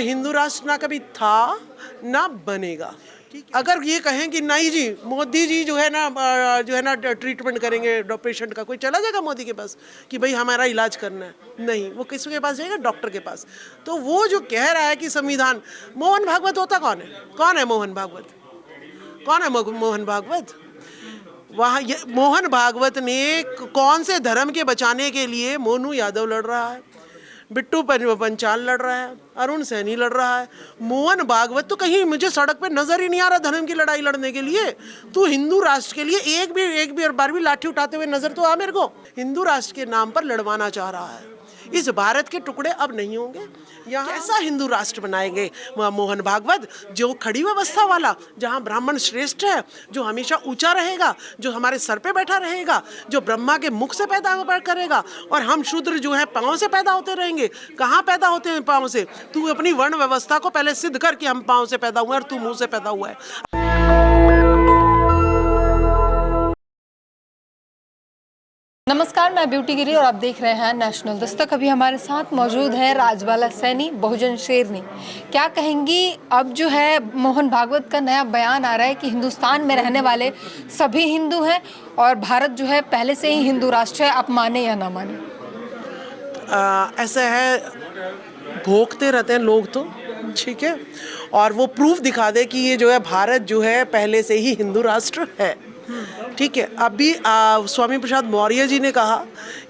हिंदू राष्ट्र ना कभी था ना बनेगा। अगर ये कहें कि नहीं जी मोदी जी जो है ना ट्रीटमेंट करेंगे पेशेंट का, कोई चला जाएगा मोदी के पास कि भाई हमारा इलाज करना है? नहीं, वो किसके पास जाएगा? डॉक्टर के पास। तो वो जो कह रहा है कि संविधान, मोहन भागवत होता कौन है? कौन है मोहन भागवत? कौन है मोहन भागवत? वहाँ मोहन भागवत ने कौन से धर्म के बचाने के लिए मोनू यादव लड़ रहा है, बिट्टू पंचाल लड़ रहा है, अरुण सैनी लड़ रहा है। मोहन भागवत तो कहीं मुझे सड़क पे नजर ही नहीं आ रहा धर्म की लड़ाई लड़ने के लिए। तू हिंदू राष्ट्र के लिए एक भी बार भी लाठी उठाते हुए नजर तो आ मेरे को। हिंदू राष्ट्र के नाम पर लड़वाना चाह रहा है। इस भारत के टुकड़े अब नहीं होंगे। यहाँ कैसा हिंदू राष्ट्र बनाएंगे मोहन भागवत? जो खड़ी व्यवस्था वाला, जहाँ ब्राह्मण श्रेष्ठ है, जो हमेशा ऊंचा रहेगा, जो हमारे सर पे बैठा रहेगा, जो ब्रह्मा के मुख से पैदा करेगा, और हम शूद्र जो है पाँव से पैदा होते रहेंगे। कहाँ पैदा होते हैं पाँव से? तू अपनी वर्ण व्यवस्था को पहले सिद्ध कर कि हम पाँव से पैदा हुए और तू मुँह से पैदा हुआ है। नमस्कार, मैं ब्यूटी गिरी और आप देख रहे हैं नेशनल दस्तक। अभी हमारे साथ मौजूद है राजबाला सैनी, बहुजन शेरनी। क्या कहेंगी अब जो है मोहन भागवत का नया बयान आ रहा है कि हिंदुस्तान में रहने वाले सभी हिंदू हैं और भारत जो है पहले से ही हिंदू राष्ट्र है, आप माने या ना माने? ऐसा है, भोगते रहते हैं लोग तो ठीक है, और वो प्रूफ दिखा दे कि ये जो है भारत जो है पहले से ही हिंदू राष्ट्र है। ठीक है, अभी स्वामी प्रसाद मौर्य जी ने कहा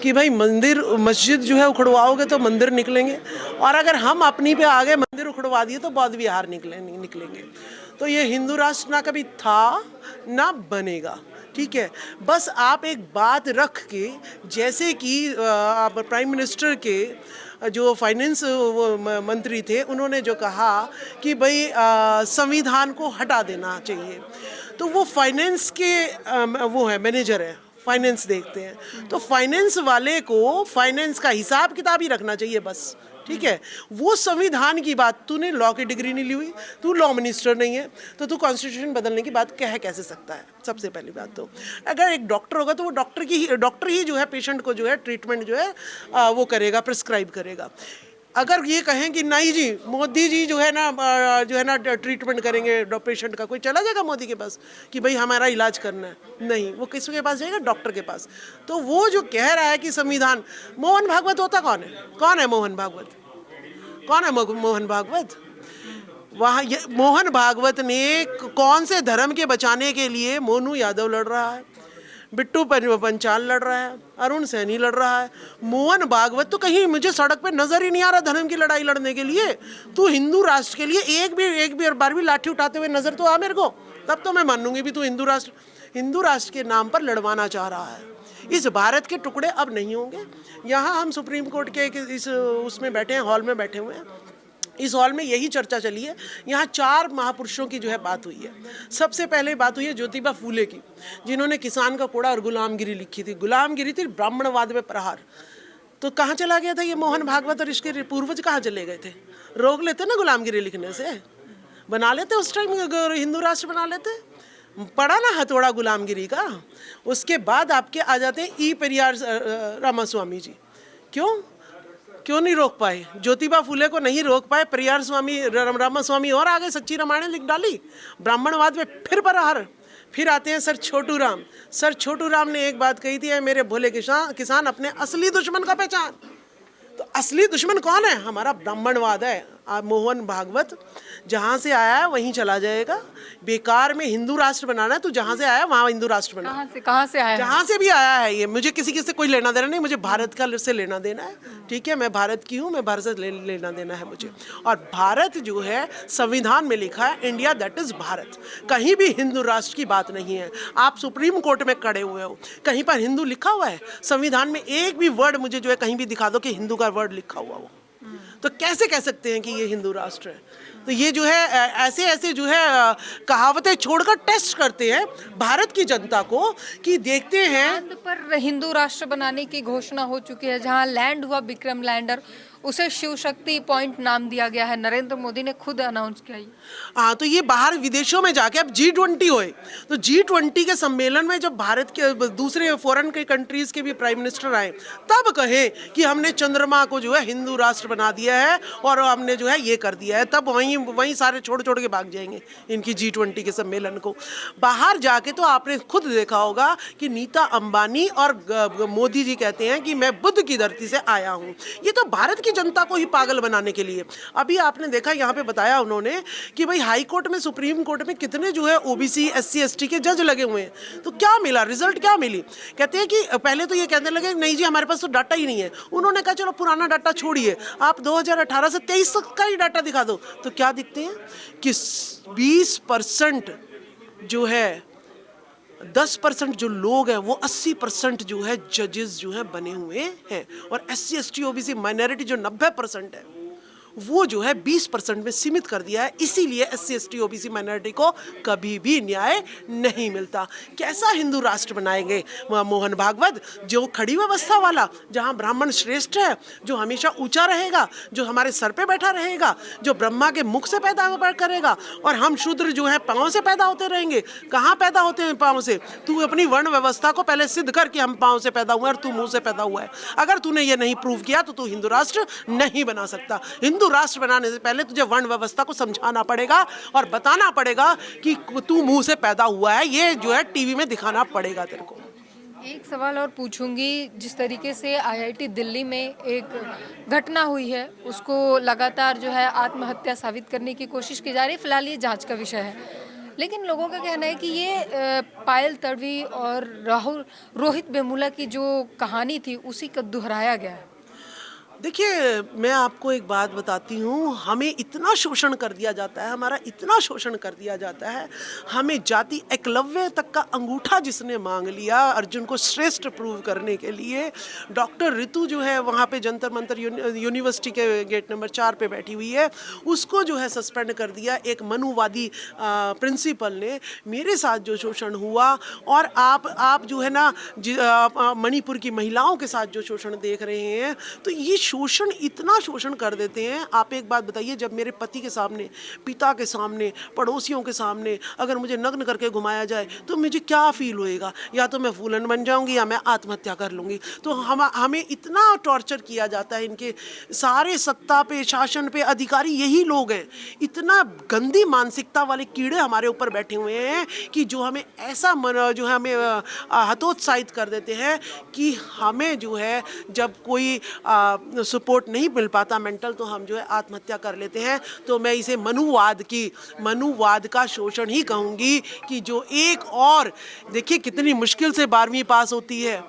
कि भाई मंदिर मस्जिद जो है उखड़वाओगे तो मंदिर निकलेंगे, और अगर हम अपनी पे आगे मंदिर उखड़वा दिए तो बौद्ध विहार निकलेंगे। तो ये हिंदू राष्ट्र ना कभी था ना बनेगा। ठीक है, बस आप एक बात रख के, जैसे कि आप प्राइम मिनिस्टर के जो फाइनेंस मंत्री थे, उन्होंने जो कहा कि भाई संविधान को हटा देना चाहिए, तो वो फाइनेंस के वो है मैनेजर है, फाइनेंस देखते हैं, तो फाइनेंस वाले को फाइनेंस का हिसाब किताब ही रखना चाहिए बस। ठीक है, वो संविधान की बात, तूने लॉ की डिग्री नहीं ली हुई, तू लॉ मिनिस्टर नहीं है, तो तू कॉन्स्टिट्यूशन बदलने की बात कह कैसे सकता है? सबसे पहली बात तो अगर एक डॉक्टर होगा तो वो डॉक्टर ही जो है पेशेंट को जो है ट्रीटमेंट जो है वो करेगा, प्रिस्क्राइब करेगा। अगर ये कहें कि नहीं जी मोदी जी जो है ना ट्रीटमेंट करेंगे पेशेंट का, कोई चला जाएगा मोदी के पास कि भाई हमारा इलाज करना है? नहीं, वो किसके पास जाएगा? डॉक्टर के पास। तो वो जो कह रहा है कि संविधान, मोहन भागवत होता कौन है? कौन है मोहन भागवत? कौन है मोहन भागवत? वहाँ मोहन भागवत ने कौन से धर्म के बचाने के लिए मोनू यादव लड़ रहा है, बिट्टू पंचाल लड़ रहा है, अरुण सैनी लड़ रहा है। मोहन भागवत तो कहीं मुझे सड़क पे नजर ही नहीं आ रहा धर्म की लड़ाई लड़ने के लिए। तू हिंदू राष्ट्र के लिए एक भी बार भी लाठी उठाते हुए नजर तो आ मेरे को, तब तो मैं मानूंगी भी तू हिंदू राष्ट्र के नाम पर लड़वाना चाह रहा है। इस भारत के टुकड़े अब नहीं होंगे। यहाँ हम सुप्रीम कोर्ट के इस उसमें बैठे हैं, हॉल में बैठे हुए हैं। इस हॉल में यही चर्चा चली है। यहाँ 4 महापुरुषों की जो है बात हुई है। सबसे पहले बात हुई है ज्योतिबा फूले की, जिन्होंने किसान का कोड़ा और गुलामगिरी लिखी थी। गुलामगिरी थी ब्राह्मणवाद में प्रहार। तो कहाँ चला गया था ये मोहन भागवत, और इसके पूर्वज कहाँ चले गए थे? रोक लेते ना गुलामगिरी लिखने से, बना लेते उस टाइम हिंदू राष्ट्र बना लेते। पढ़ा ना हथौड़ा गुलामगिरी का। उसके बाद आपके आ जाते हैं ई पेरियार रामास्वामी जी। क्यों नहीं रोक पाए? ज्योतिबा फूले को नहीं रोक पाए, पेरियार स्वामी रामास्वामी और आगे सच्ची रामायण लिख डाली। ब्राह्मणवाद में फिर प्रहार। फिर आते हैं सर छोटू राम। सर छोटू राम ने एक बात कही थी, मेरे भोले किसान अपने असली दुश्मन का पहचान। तो असली दुश्मन कौन है? हमारा ब्राह्मणवाद है। मोहन भागवत जहाँ से आया है वहीं चला जाएगा। बेकार में हिंदू राष्ट्र बनाना है, तू जहाँ से आया है वहाँ हिंदू राष्ट्र बना। कहाँ से आया? जहाँ से भी आया है ये, मुझे किसी से कोई लेना देना नहीं। मुझे भारत का से लेना देना है। ठीक है, मैं भारत की हूँ, मैं भारत से लेना देना है मुझे। और भारत जो है संविधान में लिखा है, इंडिया दैट इज भारत। कहीं भी हिंदू राष्ट्र की बात नहीं है। आप सुप्रीम कोर्ट में खड़े हुए हो, कहीं पर हिंदू लिखा हुआ है? संविधान में एक भी वर्ड मुझे जो है कहीं भी दिखा दो कि हिंदू का वर्ड लिखा हुआ हो। तो कैसे कह सकते हैं कि ये हिंदू राष्ट्र है? तो ये जो है ऐसे जो है कहावतें छोड़कर टेस्ट करते हैं भारत की जनता को कि देखते हैं। चांद पर हिंदू राष्ट्र बनाने की घोषणा हो चुकी है, जहां लैंड हुआ विक्रम लैंडर, उसे शिव शक्ति पॉइंट नाम दिया गया है, नरेंद्र मोदी ने खुद अनाउंस किया। हाँ, तो ये बाहर विदेशों में जाके अब G20 होए, तो G20 के सम्मेलन में जब भारत के दूसरे फॉरेन के कंट्रीज के भी प्राइम मिनिस्टर आए, तब कहे कि हमने चंद्रमा को जो है हिंदू राष्ट्र बना दिया है और हमने जो है ये कर दिया है, तब वहीं सारे छोड़ छोड़ के भाग जाएंगे इनकी G20 के सम्मेलन को। बाहर जाके तो आपने खुद देखा होगा कि नीता अंबानी और मोदी जी कहते हैं कि मैं बुद्ध की धरती से आया हूँ। ये तो भारत की जनता को ही पागल बनाने के लिए। अभी आपने देखा यहाँ पे बताया उन्होंने कि भाई हाई कोर्ट में, सुप्रीम कोर्ट में कितने जो है ओबीसी SC ST के जज लगे हुए हैं, तो क्या मिला, रिजल्ट क्या मिली? कहते हैं कि पहले तो ये कहने लगे नहीं जी हमारे पास तो डाटा ही नहीं है। उन्होंने कहा चलो पुराना डाटा छोड़िए, आप 2018 से 23 तक का ही डाटा दिखा दो, तो क्या दिखते हैं कि 20% जो है, 10% जो लोग हैं वो 80% जो है जजेस जो है बने हुए हैं, और SC ST OBC माइनॉरिटी जो 90% है वो जो है 20% में सीमित कर दिया है। इसीलिए SC ST OBC माइनॉरिटी को कभी भी न्याय नहीं मिलता। कैसा हिंदू राष्ट्र बनाएंगे मोहन भागवत, जो खड़ी व्यवस्था वाला, जहां ब्राह्मण श्रेष्ठ है, जो हमेशा ऊंचा रहेगा, जो हमारे सर पे बैठा रहेगा, जो ब्रह्मा के मुख से पैदा करेगा, और हम शूद्र जो है पाँव से पैदा होते रहेंगे। कहाँ पैदा होते हैं पाँव से? तू अपनी वर्ण व्यवस्था को पहले सिद्ध कर कि हम पाँव से पैदा हुए और तू मुंह से पैदा हुआ है। अगर तूने ये नहीं प्रूव किया तो तू हिंदू राष्ट्र नहीं बना सकता। हिंदू राष्ट्र बनाने से पहले तुझे वर्ण व्यवस्था को समझाना पड़ेगा और बताना पड़ेगा कि तू मुंह से पैदा हुआ है, ये जो है टीवी में दिखाना पड़ेगा तेरे को। एक सवाल और पूछूंगी, जिस तरीके से IIT दिल्ली में एक घटना हुई है, उसको लगातार जो है आत्महत्या साबित करने की कोशिश की जा रही है। फिलहाल ये जांच का विषय है, लेकिन लोगों का कहना है कि ये पायल तड़वी और रोहित वेमुला की जो कहानी थी उसी को दोहराया गया है। देखिए, मैं आपको एक बात बताती हूँ, हमें इतना शोषण कर दिया जाता है, हमारा इतना शोषण कर दिया जाता है। हमें जाति एकलव्य तक का अंगूठा जिसने मांग लिया अर्जुन को श्रेष्ठ प्रूव करने के लिए, डॉक्टर ऋतु जो है वहाँ पे जंतर मंतर यूनिवर्सिटी के गेट नंबर 4 पे बैठी हुई है, उसको जो है सस्पेंड कर दिया एक मनुवादी प्रिंसिपल ने। मेरे साथ जो शोषण हुआ, और आप जो है ना मणिपुर की महिलाओं के साथ जो शोषण देख रहे हैं, तो ये शोषण, इतना शोषण कर देते हैं। आप एक बात बताइए, जब मेरे पति के सामने, पिता के सामने, पड़ोसियों के सामने अगर मुझे नग्न करके घुमाया जाए तो मुझे क्या फील होएगा? या तो मैं फूलन बन जाऊंगी या मैं आत्महत्या कर लूंगी। तो हमें इतना टॉर्चर किया जाता है। इनके सारे सत्ता पे, शासन पे अधिकारी यही लोग हैं। इतना गंदी मानसिकता वाले कीड़े हमारे ऊपर बैठे हुए हैं कि जो हमें ऐसा जो है हमें हतोत्साहित कर देते हैं कि हमें जो है जब कोई सपोर्ट नहीं मिल पाता मेंटल, तो हम जो है आत्महत्या कर लेते हैं। तो मैं इसे मनुवाद का शोषण ही कहूँगी कि जो एक और देखिए कितनी मुश्किल से 12वीं पास होती है,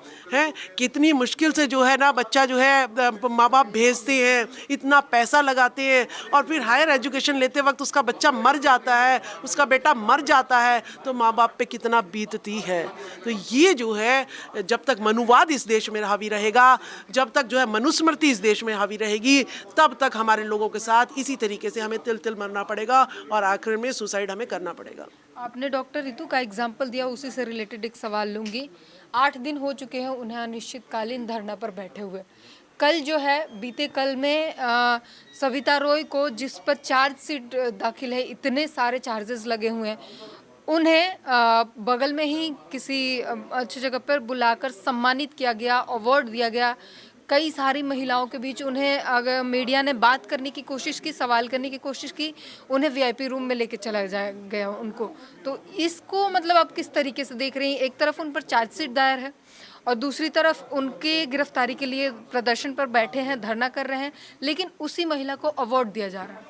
कितनी मुश्किल से जो है ना बच्चा जो है माँ बाप भेजते हैं, इतना पैसा लगाते हैं, और फिर हायर एजुकेशन लेते वक्त उसका बच्चा मर जाता है, उसका बेटा मर जाता है, तो माँ बाप पे कितना बीतती है। तो ये जो है, जब तक मनुवाद इस देश में हावी रहेगा, जब तक जो है मनुस्मृति इस देश में हावी रहेगी, तब तक हमारे लोगों के साथ इसी तरीके से हमें तिल तिल मरना पड़ेगा और आखिर में सुसाइड हमें करना पड़ेगा। आपने डॉक्टर ऋतु का एग्जाम्पल दिया, उसी से रिलेटेड एक सवाल लूँगी। 8 दिन हो चुके हैं उन्हें अनिश्चितकालीन धरना पर बैठे हुए। कल जो है, बीते कल में सविता रॉय को, जिस पर चार्जशीट दाखिल है, इतने सारे चार्जेस लगे हुए हैं, उन्हें बगल में ही किसी अच्छी जगह पर बुलाकर सम्मानित किया गया, अवार्ड दिया गया। कई सारी महिलाओं के बीच उन्हें, अगर मीडिया ने बात करने की कोशिश की, सवाल करने की कोशिश की, उन्हें VIP रूम में लेके चला गया उनको। तो इसको मतलब आप किस तरीके से देख रही हैं? एक तरफ उन पर चार्जशीट दायर है और दूसरी तरफ उनके गिरफ्तारी के लिए प्रदर्शन पर बैठे हैं, धरना कर रहे हैं, लेकिन उसी महिला को अवार्ड दिया जा रहा है।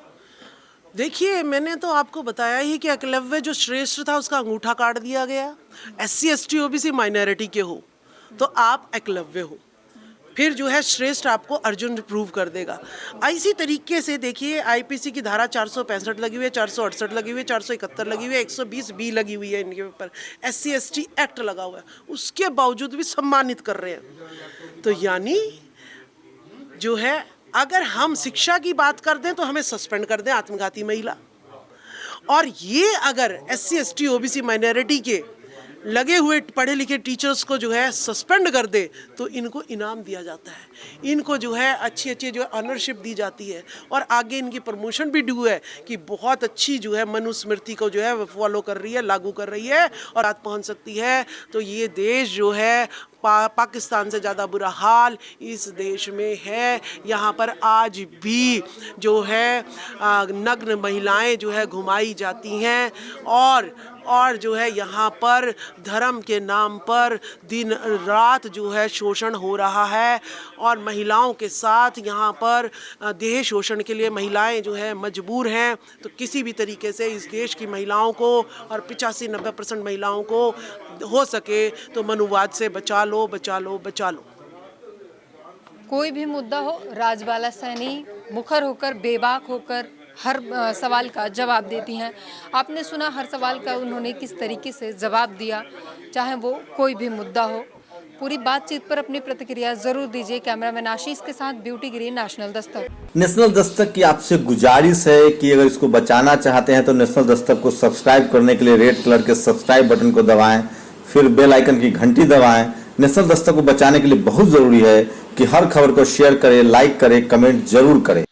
देखिए, मैंने तो आपको बताया ही कि एकलव्य जो श्रेष्ठ था उसका अंगूठा काट दिया गया। SC ST OBC माइनॉरिटी के हो तो आप एकलव्य हो, फिर जो है श्रेष्ठ आपको अर्जुन प्रूव कर देगा। इसी तरीके से देखिए, IPC की धारा 465 लगी हुई है, 468 लगी हुई है, 471 लगी हुई है, 120B लगी हुई है इनके ऊपर, SC ST एक्ट लगा हुआ है, उसके बावजूद भी सम्मानित कर रहे हैं। तो यानी जो है, अगर हम शिक्षा की बात कर दें तो हमें सस्पेंड कर दें आत्मघाती महिला, और ये अगर SC ST OBC माइनॉरिटी के लगे हुए पढ़े लिखे टीचर्स को जो है सस्पेंड कर दे तो इनको इनाम दिया जाता है, इनको जो है अच्छी अच्छी जो है ऑनरशिप दी जाती है और आगे इनकी प्रमोशन भी ड्यू है कि बहुत अच्छी जो है मनुस्मृति को जो है फॉलो कर रही है, लागू कर रही है और आज पहुंच सकती है। तो ये देश जो है पाकिस्तान से ज़्यादा बुरा हाल इस देश में है। यहाँ पर आज भी जो है नग्न महिलाएं जो है घुमाई जाती हैं और जो है यहाँ पर धर्म के नाम पर दिन रात जो है शोषण हो रहा है और महिलाओं के साथ यहाँ पर देह शोषण के लिए महिलाएं जो है मजबूर हैं। तो किसी भी तरीके से इस देश की महिलाओं को और 85-90% महिलाओं को हो सके तो मनुवाद से बचा लो, बचा लो, बचा लो। कोई भी मुद्दा हो, राजबाला सैनी मुखर होकर, बेबाक होकर हर सवाल का जवाब देती हैं। आपने सुना हर सवाल का उन्होंने किस तरीके से जवाब दिया, चाहे वो कोई भी मुद्दा हो। पूरी बातचीत पर अपनी प्रतिक्रिया जरूर दीजिए। कैमरामैन आशीष के साथ ब्यूटी गिरी, नेशनल दस्तक। नेशनल दस्तक की आपसे गुजारिश है कि अगर इसको बचाना चाहते हैं तो नेशनल दस्तक को सब्सक्राइब करने के लिए रेड कलर के सब्सक्राइब बटन को दबाएं, फिर बेल आइकन की घंटी दबाएं। नेशनल दस्तक को बचाने के लिए बहुत जरूरी है कि हर खबर को शेयर करें, लाइक करें, कमेंट जरूर करें।